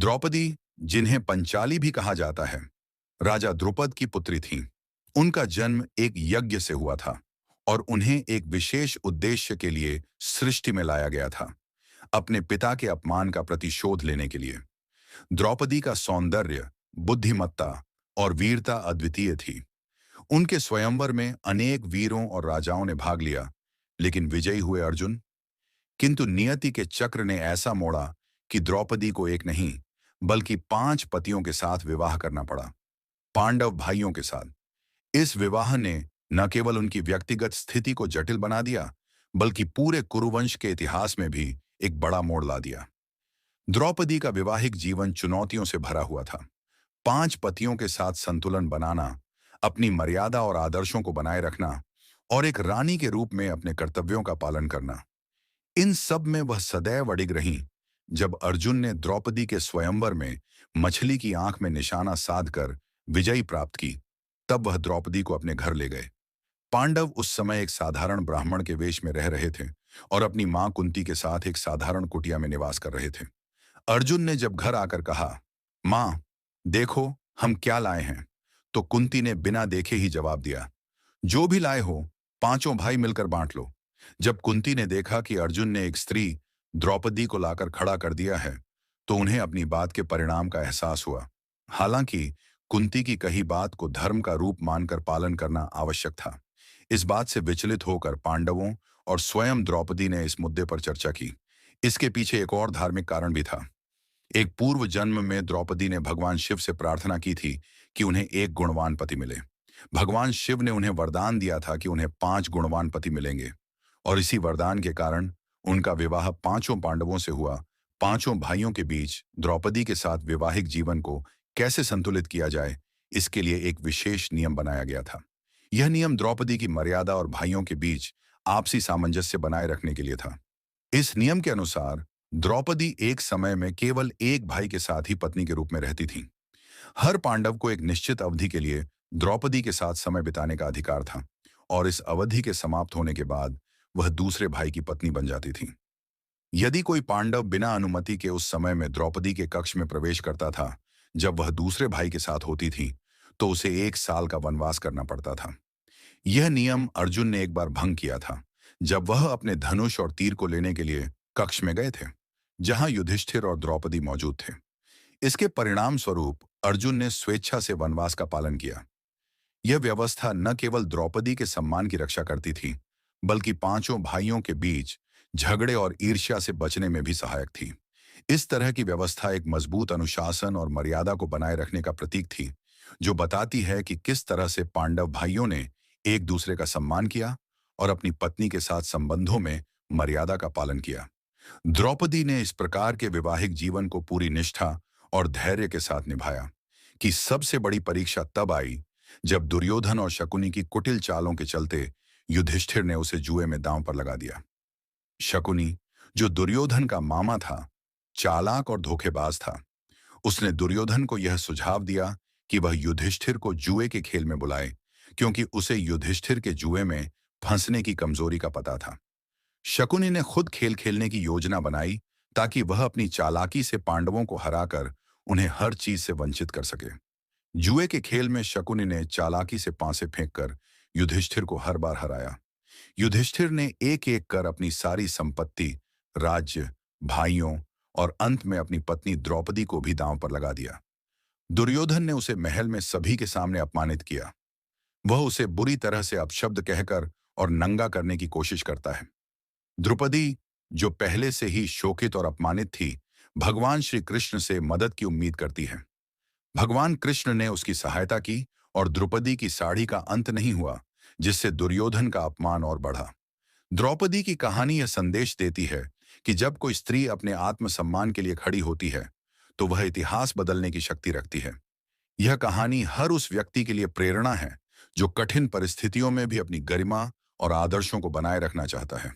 द्रौपदी, जिन्हें पंचाली भी कहा जाता है, राजा द्रुपद की पुत्री थीं। उनका जन्म एक यज्ञ से हुआ था और उन्हें एक विशेष उद्देश्य के लिए सृष्टि में लाया गया था, अपने पिता के अपमान का प्रतिशोध लेने के लिए। द्रौपदी का सौंदर्य, बुद्धिमत्ता और वीरता अद्वितीय थी। उनके स्वयंवर में अनेक वीरों और राजाओं ने भाग लिया, लेकिन विजयी हुए अर्जुन। किंतु नियति के चक्र ने ऐसा मोड़ा कि द्रौपदी को एक नहीं, बल्कि 5 पतियों के साथ विवाह करना पड़ा, पांडव भाइयों के साथ। इस विवाह ने न केवल उनकी व्यक्तिगत स्थिति को जटिल बना दिया, बल्कि पूरे कुरुवंश के इतिहास में भी एक बड़ा मोड़ ला दिया। द्रौपदी का वैवाहिक जीवन चुनौतियों से भरा हुआ था। 5 पतियों के साथ संतुलन बनाना, अपनी मर्यादा और आदर्शों को बनाए रखना और एक रानी के रूप में अपने कर्तव्यों का पालन करना। इन सब में वह सदैव अडिग रहीं। जब अर्जुन ने द्रौपदी के स्वयंवर में मछली की आंख में निशाना साधकर विजयी प्राप्त की, तब वह द्रौपदी को अपने घर ले गए। पांडव उस समय एक साधारण ब्राह्मण के वेश में रह रहे थे और अपनी मां कुंती के साथ एक साधारण कुटिया में निवास कर रहे थे। अर्जुन ने जब घर आकर कहा, मां, देखो हम क्या लाए हैं, तो कुंती ने बिना देखे ही जवाब दिया, जो भी लाए हो, पांचों भाई मिलकर बांट लो। जब कुंती ने देखा कि अर्जुन ने एक स्त्री द्रौपदी को लाकर खड़ा कर दिया है, तो उन्हें अपनी बात के परिणाम का एहसास हुआ। हालांकि कुंती की कही बात को धर्म का रूप मानकर पालन करना आवश्यक था। इस बात से विचलित होकर पांडवों और स्वयं द्रौपदी ने इस मुद्दे पर चर्चा की। इसके पीछे एक और धार्मिक कारण भी था। एक पूर्व जन्म में द्रौपदी ने भगवान शिव से प्रार्थना की थी कि उन्हें एक गुणवान पति मिले। भगवान शिव ने उन्हें वरदान दिया था कि उन्हें 5 गुणवान पति मिलेंगे, और इसी वरदान के कारण उनका विवाह पांचों पांडवों से हुआ। पांचों भाइयों के बीच द्रौपदी के साथ वैवाहिक जीवन को कैसे संतुलित किया जाए, इसके लिए एक विशेष नियम बनाया गया था। यह नियम द्रौपदी की मर्यादा और भाइयों के बीच आपसी सामंजस्य बनाए रखने के लिए था। इस नियम के अनुसार द्रौपदी एक समय में केवल एक भाई के साथ ही पत्नी के रूप में रहती थी। हर पांडव को एक निश्चित अवधि के लिए द्रौपदी के साथ समय बिताने का अधिकार था, और इस अवधि के समाप्त होने के बाद वह दूसरे भाई की पत्नी बन जाती थी। यदि कोई पांडव बिना अनुमति के उस समय में द्रौपदी के कक्ष में प्रवेश करता था, जब वह दूसरे भाई के साथ होती थी, तो उसे 1 साल का वनवास करना पड़ता था। यह नियम अर्जुन ने एक बार भंग किया था, जब वह अपने धनुष और तीर को लेने के लिए कक्ष में गए थे, जहां युधिष्ठिर और द्रौपदी मौजूद थे। इसके परिणाम स्वरूप अर्जुन ने स्वेच्छा से वनवास का पालन किया। यह व्यवस्था न केवल द्रौपदी के सम्मान की रक्षा करती थी, बल्कि पांचों भाइयों के बीच झगड़े और ईर्ष्या से बचने में भी सहायक थी। इस तरह की व्यवस्था एक मजबूत अनुशासन और मर्यादा को बनाए रखने का प्रतीक थी, जो बताती है कि किस तरह से पांडव भाइयों ने एक दूसरे का सम्मान किया और अपनी पत्नी के साथ संबंधों में मर्यादा का पालन किया। द्रौपदी ने इस प्रकार के वैवाहिक जीवन को पूरी निष्ठा और धैर्य के साथ निभाया कि सबसे बड़ी परीक्षा तब आई जब दुर्योधन और शकुनी की कुटिल चालों के चलते युधिष्ठिर ने उसे जुए में दांव पर लगा दिया। शकुनी, जो दुर्योधन का मामा था, चालाक और धोखेबाज था। उसने दुर्योधन को यह सुझाव दिया कि वह युधिष्ठिर को जुए के खेल में बुलाए, क्योंकि उसे युधिष्ठिर के जुए में फंसने की कमजोरी का पता था। शकुनी ने खुद खेल खेलने की योजना बनाई ताकि वह अपनी चालाकी से पांडवों को हराकर उन्हें हर चीज से वंचित कर सके। जुए के खेल में शकुनी ने चालाकी से पांसे फेंककर युधिष्ठिर को हर बार हराया। युधिष्ठिर ने एक एक कर अपनी सारी संपत्ति, राज्य, भाइयों और अंत में अपनी पत्नी द्रौपदी को भी दांव पर लगा दिया। दुर्योधन ने उसे महल में सभी के सामने अपमानित किया। वह उसे बुरी तरह से अपशब्द कहकर और नंगा करने की कोशिश करता है। द्रौपदी, जो पहले से ही शोकित और अपमानित थी, भगवान श्री कृष्ण से मदद की उम्मीद करती है। भगवान कृष्ण ने उसकी सहायता की और द्रौपदी की साड़ी का अंत नहीं हुआ, जिससे दुर्योधन का अपमान और बढ़ा। द्रौपदी की कहानी यह संदेश देती है कि जब कोई स्त्री अपने आत्मसम्मान के लिए खड़ी होती है, तो वह इतिहास बदलने की शक्ति रखती है। यह कहानी हर उस व्यक्ति के लिए प्रेरणा है जो कठिन परिस्थितियों में भी अपनी गरिमा और आदर्शों को बनाए रखना चाहता है।